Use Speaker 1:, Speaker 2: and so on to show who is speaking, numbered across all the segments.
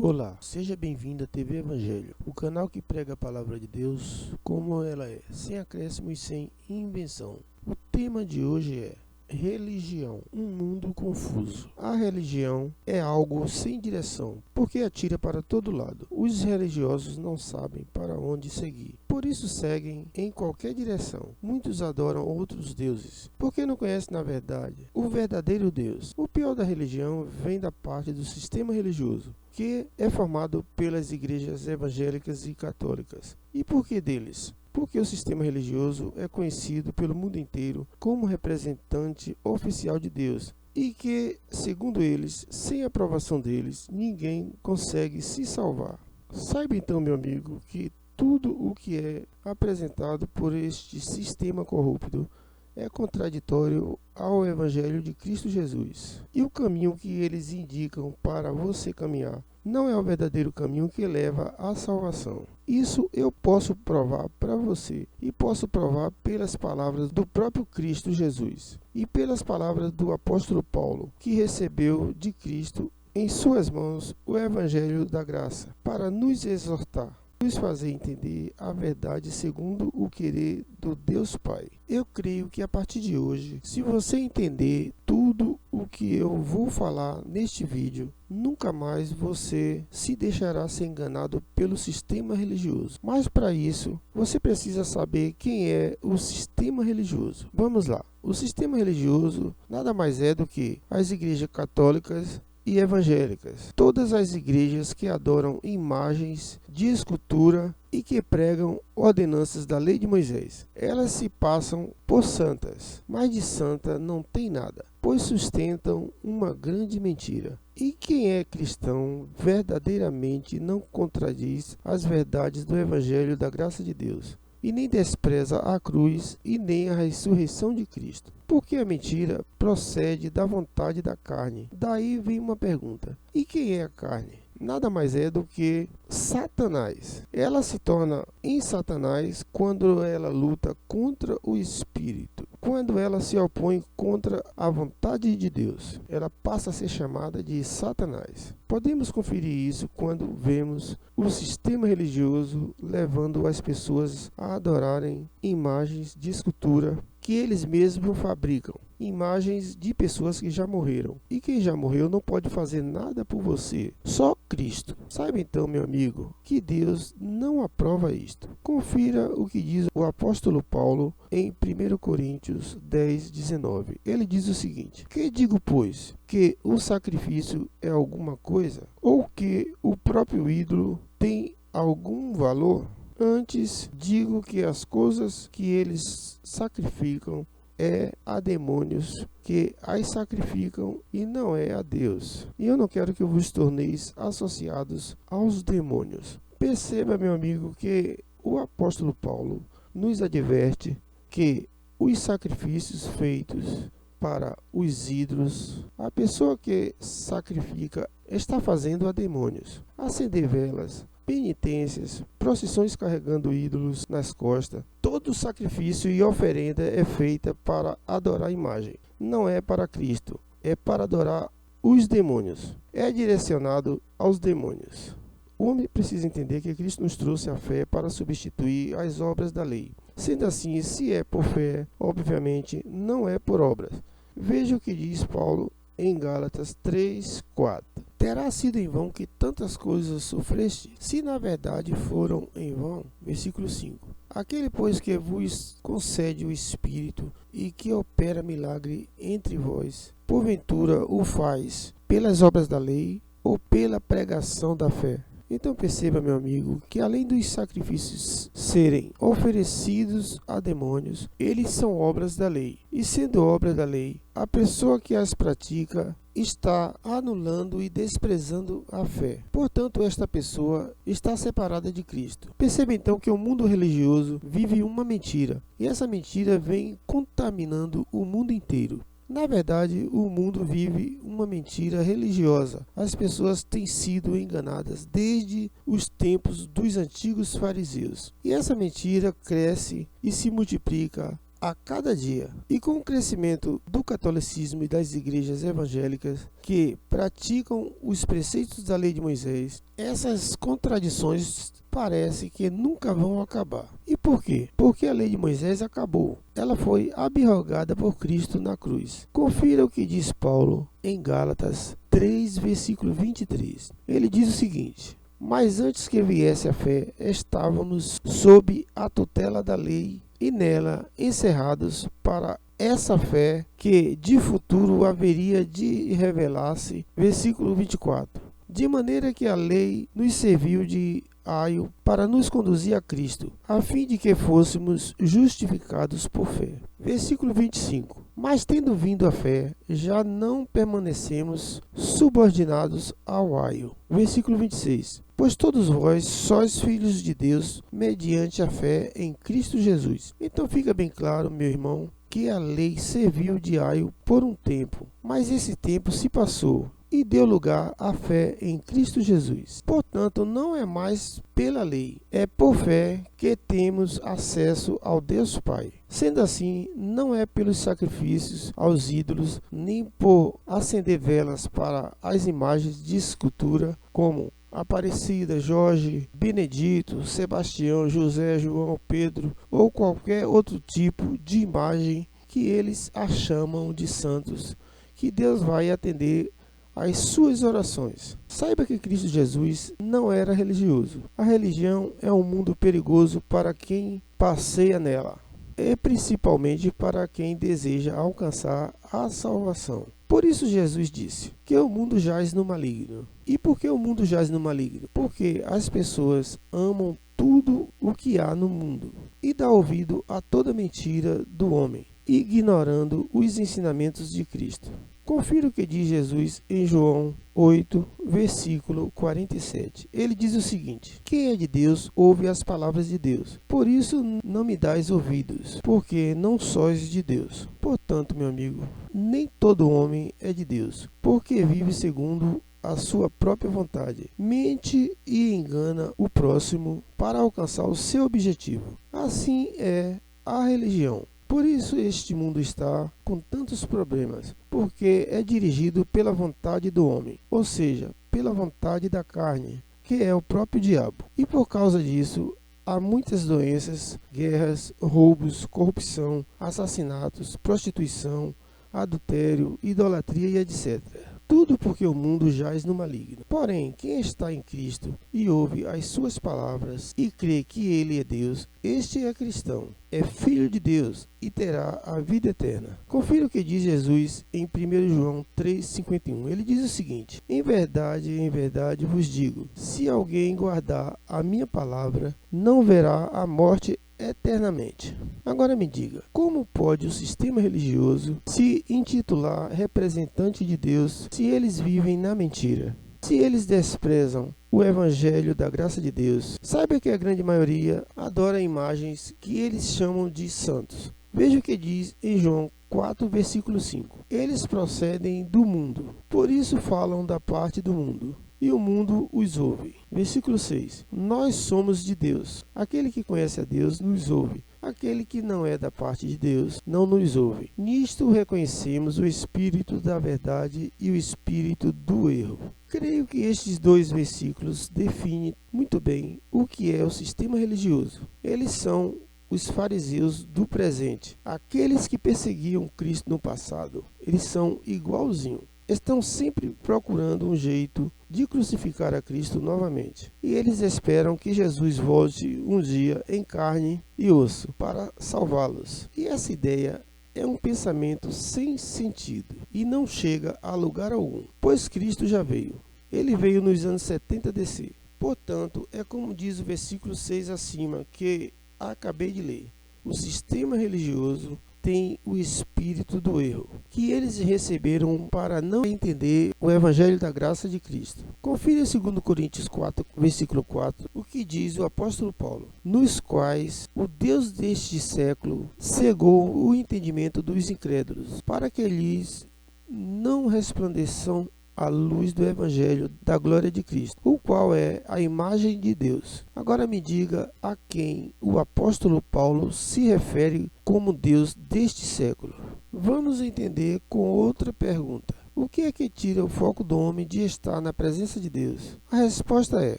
Speaker 1: Olá, seja bem-vindo à TV Evangelho, o canal que prega a palavra de Deus como ela é, sem acréscimo e sem invenção. O tema de hoje é religião, um mundo confuso. A religião é algo sem direção, porque atira para todo lado. Os religiosos não sabem para onde seguir, por isso seguem em qualquer direção. Muitos adoram outros deuses, porque não conhecem na verdade o verdadeiro Deus. O pior da religião vem da parte do sistema religioso, que é formado pelas igrejas evangélicas e católicas. E por que deles? Porque o sistema religioso é conhecido pelo mundo inteiro como representante oficial de Deus e que, segundo eles, sem a aprovação deles, ninguém consegue se salvar. Saiba então, meu amigo, que tudo o que é apresentado por este sistema corrupto é contraditório ao Evangelho de Cristo Jesus. E o caminho que eles indicam para você caminhar não é o verdadeiro caminho que leva à salvação. Isso eu posso provar para você e posso provar pelas palavras do próprio Cristo Jesus e pelas palavras do apóstolo Paulo, que recebeu de Cristo em suas mãos o Evangelho da graça para nos exortar, nos fazer entender a verdade segundo o querer do Deus Pai. Eu creio que a partir de hoje, se você entender tudo o que eu vou falar neste vídeo, nunca mais você se deixará ser enganado pelo sistema religioso. Mas para isso, você precisa saber quem é o sistema religioso. Vamos lá. O sistema religioso nada mais é do que as igrejas católicas e evangélicas, todas as igrejas que adoram imagens de escultura e que pregam ordenanças da lei de Moisés. Elas se passam por santas, mas de santa não tem nada, pois sustentam uma grande mentira. E quem é cristão verdadeiramente não contradiz as verdades do Evangelho da graça de Deus, e nem despreza a cruz e nem a ressurreição de Cristo. Porque a mentira procede da vontade da carne. Daí vem uma pergunta: e quem é a carne? Nada mais é do que Satanás. Ela se torna em Satanás quando ela luta contra o Espírito. Quando ela se opõe contra a vontade de Deus, ela passa a ser chamada de Satanás. Podemos conferir isso quando vemos o sistema religioso levando as pessoas a adorarem imagens de escultura que eles mesmos fabricam, imagens de pessoas que já morreram. E quem já morreu não pode fazer nada por você, só Cristo. Saiba então, meu amigo, que Deus não aprova isto. Confira o que diz o apóstolo Paulo em 1 Coríntios 10:19. Ele diz o seguinte: que digo, pois, que o sacrifício é alguma coisa, ou que o próprio ídolo tem algum valor? Antes digo que as coisas que eles sacrificam é a demônios que as sacrificam e não é a Deus. E eu não quero que vos torneis associados aos demônios. Perceba, meu amigo, que o apóstolo Paulo nos adverte que os sacrifícios feitos para os ídolos, a pessoa que sacrifica está fazendo a demônios. Acender velas, penitências, procissões carregando ídolos nas costas, todo sacrifício e oferenda é feita para adorar a imagem. Não é para Cristo, é para adorar os demônios. É direcionado aos demônios. O homem precisa entender que Cristo nos trouxe a fé para substituir as obras da lei. Sendo assim, se é por fé, obviamente não é por obras. Veja o que diz Paulo em Gálatas 3:4. Terá sido em vão que tantas coisas sofreste, se na verdade foram em vão? Versículo 5. Aquele, pois, que vos concede o Espírito e que opera milagre entre vós, porventura o faz pelas obras da lei ou pela pregação da fé? Então perceba, meu amigo, que além dos sacrifícios serem oferecidos a demônios, eles são obras da lei. E sendo obras da lei, a pessoa que as pratica está anulando e desprezando a fé. Portanto, esta pessoa está separada de Cristo. Perceba então que o mundo religioso vive uma mentira, e essa mentira vem contaminando o mundo inteiro. Na verdade, o mundo vive uma mentira religiosa. As pessoas têm sido enganadas desde os tempos dos antigos fariseus. E essa mentira cresce e se multiplica a cada dia. E com o crescimento do catolicismo e das igrejas evangélicas que praticam os preceitos da lei de Moisés, essas contradições parece que nunca vão acabar. E por quê? Porque a lei de Moisés acabou. Ela foi abrogada por Cristo na cruz. Confira o que diz Paulo em Gálatas 3, versículo 23. Ele diz o seguinte: mas antes que viesse a fé, estávamos sob a tutela da lei e nela encerrados para essa fé que de futuro haveria de revelar-se. Versículo 24. De maneira que a lei nos serviu de aio para nos conduzir a Cristo, a fim de que fôssemos justificados por fé. Versículo 25. Mas tendo vindo a fé, já não permanecemos subordinados ao aio. Versículo 26. Pois todos vós sois filhos de Deus, mediante a fé em Cristo Jesus. Então fica bem claro, meu irmão, que a lei serviu de aio por um tempo, mas esse tempo se passou e deu lugar à fé em Cristo Jesus. Portanto, não é mais pela lei, é por fé que temos acesso ao Deus Pai. Sendo assim, não é pelos sacrifícios aos ídolos, nem por acender velas para as imagens de escultura, como Aparecida, Jorge, Benedito, Sebastião, José, João, Pedro ou qualquer outro tipo de imagem que eles a chamam de santos, que Deus vai atender às suas orações. Saiba que Cristo Jesus não era religioso. A religião é um mundo perigoso para quem passeia nela, e principalmente para quem deseja alcançar a salvação. Por isso Jesus disse que o mundo jaz no maligno. E por que o mundo jaz no maligno? Porque as pessoas amam tudo o que há no mundo e dá ouvido a toda mentira do homem, ignorando os ensinamentos de Cristo. Confira o que diz Jesus em João 8, versículo 47. Ele diz o seguinte: quem é de Deus ouve as palavras de Deus. Por isso não me dais ouvidos, porque não sois de Deus. Portanto, meu amigo, nem todo homem é de Deus, porque vive segundo a sua própria vontade. Mente e engana o próximo para alcançar o seu objetivo. Assim é a religião. Por isso este mundo está com tantos problemas, porque é dirigido pela vontade do homem, ou seja, pela vontade da carne, que é o próprio diabo. E por causa disso, há muitas doenças, guerras, roubos, corrupção, assassinatos, prostituição, adultério, idolatria e etc. Tudo porque o mundo jaz no maligno. Porém, quem está em Cristo e ouve as suas palavras e crê que Ele é Deus, este é cristão, é filho de Deus e terá a vida eterna. Confira o que diz Jesus em 1 João 3,51. Ele diz o seguinte: em verdade vos digo, se alguém guardar a minha palavra, não verá a morte eternamente. Agora me diga, como pode o sistema religioso se intitular representante de Deus se eles vivem na mentira? Se eles desprezam o evangelho da graça de Deus? Saiba que a grande maioria adora imagens que eles chamam de santos. Veja o que diz em João 4, versículo 5. Eles procedem do mundo, por isso falam da parte do mundo, e o mundo os ouve. Versículo 6. Nós somos de Deus. Aquele que conhece a Deus nos ouve. Aquele que não é da parte de Deus não nos ouve. Nisto reconhecemos o espírito da verdade e o espírito do erro. Creio que estes dois versículos definem muito bem o que é o sistema religioso. Eles são os fariseus do presente, aqueles que perseguiam Cristo no passado. Eles são igualzinho. Estão sempre procurando um jeito de crucificar a Cristo novamente. E eles esperam que Jesus volte um dia em carne e osso para salvá-los. E essa ideia é um pensamento sem sentido e não chega a lugar algum, pois Cristo já veio. Ele veio nos anos 70 DC. Portanto, é como diz o versículo 6 acima, que acabei de ler. O sistema religioso tem o espírito do erro, que eles receberam para não entender o evangelho da graça de Cristo. Confira em 2 Coríntios 4, versículo 4, o que diz o apóstolo Paulo: nos quais o Deus deste século cegou o entendimento dos incrédulos, para que lhes não resplandeçam à luz do Evangelho da glória de Cristo, o qual é a imagem de Deus. Agora me diga a quem o apóstolo Paulo se refere como Deus deste século. Vamos entender com outra pergunta. O que é que tira o foco do homem de estar na presença de Deus? A resposta é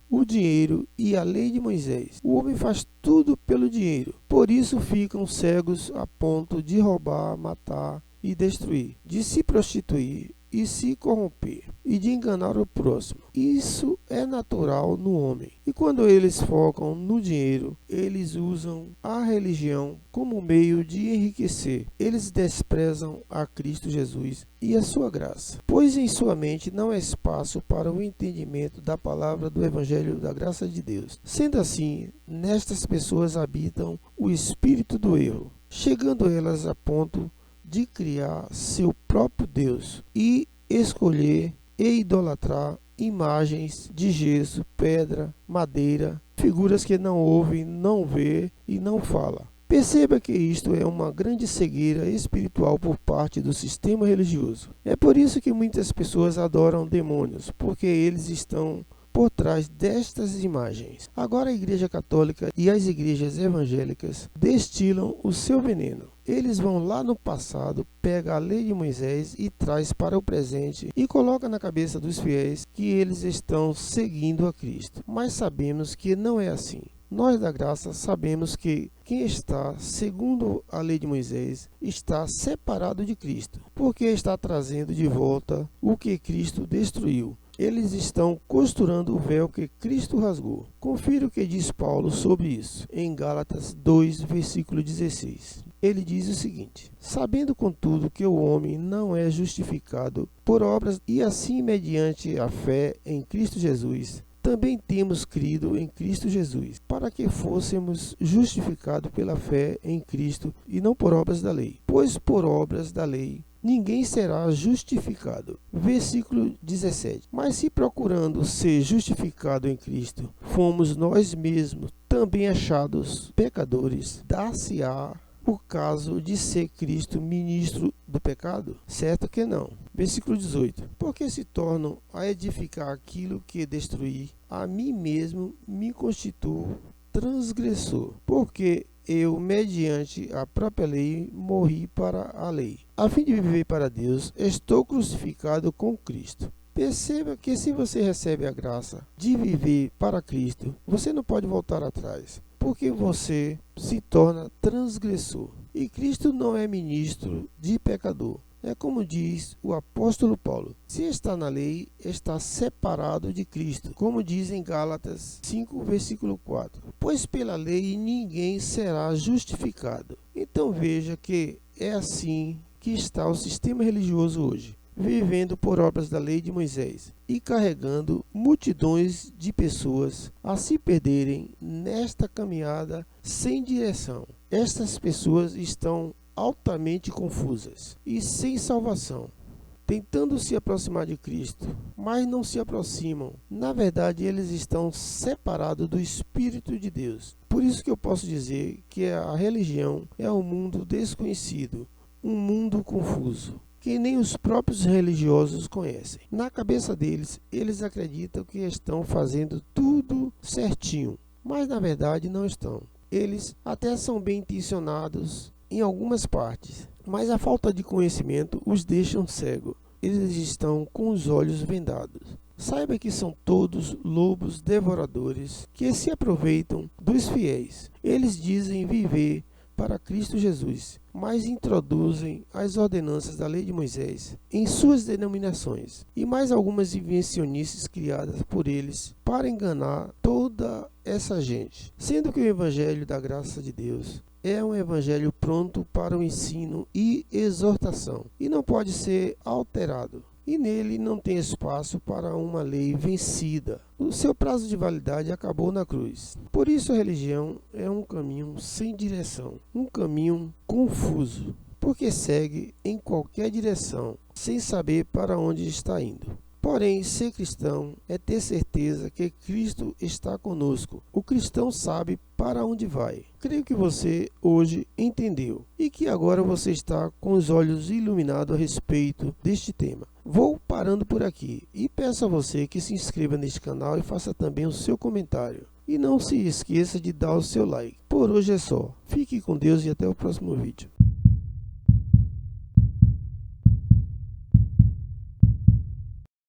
Speaker 1: o dinheiro e a lei de Moisés. O homem faz tudo pelo dinheiro. Por isso ficam cegos a ponto de roubar, matar e destruir, de se prostituir e se corromper, e de enganar o próximo. Isso é natural no homem. E quando eles focam no dinheiro, eles usam a religião como meio de enriquecer. Eles desprezam a Cristo Jesus e a sua graça, pois em sua mente não há espaço para o entendimento da palavra do Evangelho da graça de Deus. Sendo assim, nestas pessoas habitam o espírito do erro, chegando elas a ponto de criar seu próprio Deus e escolher e idolatrar imagens de gesso, pedra, madeira, figuras que não ouvem, não vê e não fala. Perceba que isto é uma grande cegueira espiritual por parte do sistema religioso. É por isso que muitas pessoas adoram demônios, porque eles estão por trás destas imagens. Agora a Igreja Católica e as igrejas evangélicas destilam o seu veneno. Eles vão lá no passado, pega a lei de Moisés e traz para o presente e coloca na cabeça dos fiéis que eles estão seguindo a Cristo. Mas sabemos que não é assim. Nós da graça sabemos que quem está segundo a lei de Moisés está separado de Cristo, porque está trazendo de volta o que Cristo destruiu. Eles estão costurando o véu que Cristo rasgou. Confira o que diz Paulo sobre isso, em Gálatas 2, versículo 16. Ele diz o seguinte: sabendo contudo que o homem não é justificado por obras, e assim mediante a fé em Cristo Jesus, também temos crido em Cristo Jesus, para que fôssemos justificados pela fé em Cristo e não por obras da lei. Pois por obras da lei ninguém será justificado. Versículo 17. Mas se procurando ser justificado em Cristo, fomos nós mesmos também achados pecadores, dar-se-á por caso de ser Cristo ministro do pecado? Certo que não. Versículo 18. Porque se tornam a edificar aquilo que destruí, a mim mesmo me constituo transgressor, porque eu, mediante a própria lei, morri para a lei. A fim de viver para Deus, estou crucificado com Cristo. Perceba que se você recebe a graça de viver para Cristo, você não pode voltar atrás, porque você se torna transgressor. E Cristo não é ministro de pecador. É como diz o apóstolo Paulo: se está na lei, está separado de Cristo, como diz em Gálatas 5, versículo 4. Pois pela lei ninguém será justificado. Então veja que é assim que está o sistema religioso hoje, vivendo por obras da lei de Moisés e carregando multidões de pessoas a se perderem nesta caminhada sem direção. Estas pessoas estão altamente confusas e sem salvação, tentando se aproximar de Cristo, mas não se aproximam. Na verdade, eles estão separados do Espírito de Deus. Por isso que eu posso dizer que a religião é um mundo desconhecido, um mundo confuso, que nem os próprios religiosos conhecem. Na cabeça deles, eles acreditam que estão fazendo tudo certinho, mas na verdade não estão. Eles até são bem intencionados em algumas partes, mas a falta de conhecimento os deixam cegos. Eles estão com os olhos vendados. Saiba que são todos lobos devoradores que se aproveitam dos fiéis. Eles dizem viver para Cristo Jesus, mas introduzem as ordenanças da lei de Moisés em suas denominações e mais algumas invencionices criadas por eles para enganar toda essa gente, sendo que o evangelho da graça de Deus é um evangelho pronto para o ensino e exortação e não pode ser alterado. E nele não tem espaço para uma lei vencida. O seu prazo de validade acabou na cruz. Por isso a religião é um caminho sem direção, um caminho confuso, porque segue em qualquer direção, sem saber para onde está indo. Porém, ser cristão é ter certeza que Cristo está conosco. O cristão sabe para onde vai. Creio que você hoje entendeu e que agora você está com os olhos iluminados a respeito deste tema. Vou parando por aqui e peço a você que se inscreva neste canal e faça também o seu comentário. E não se esqueça de dar o seu like. Por hoje é só. Fique com Deus e até o próximo vídeo.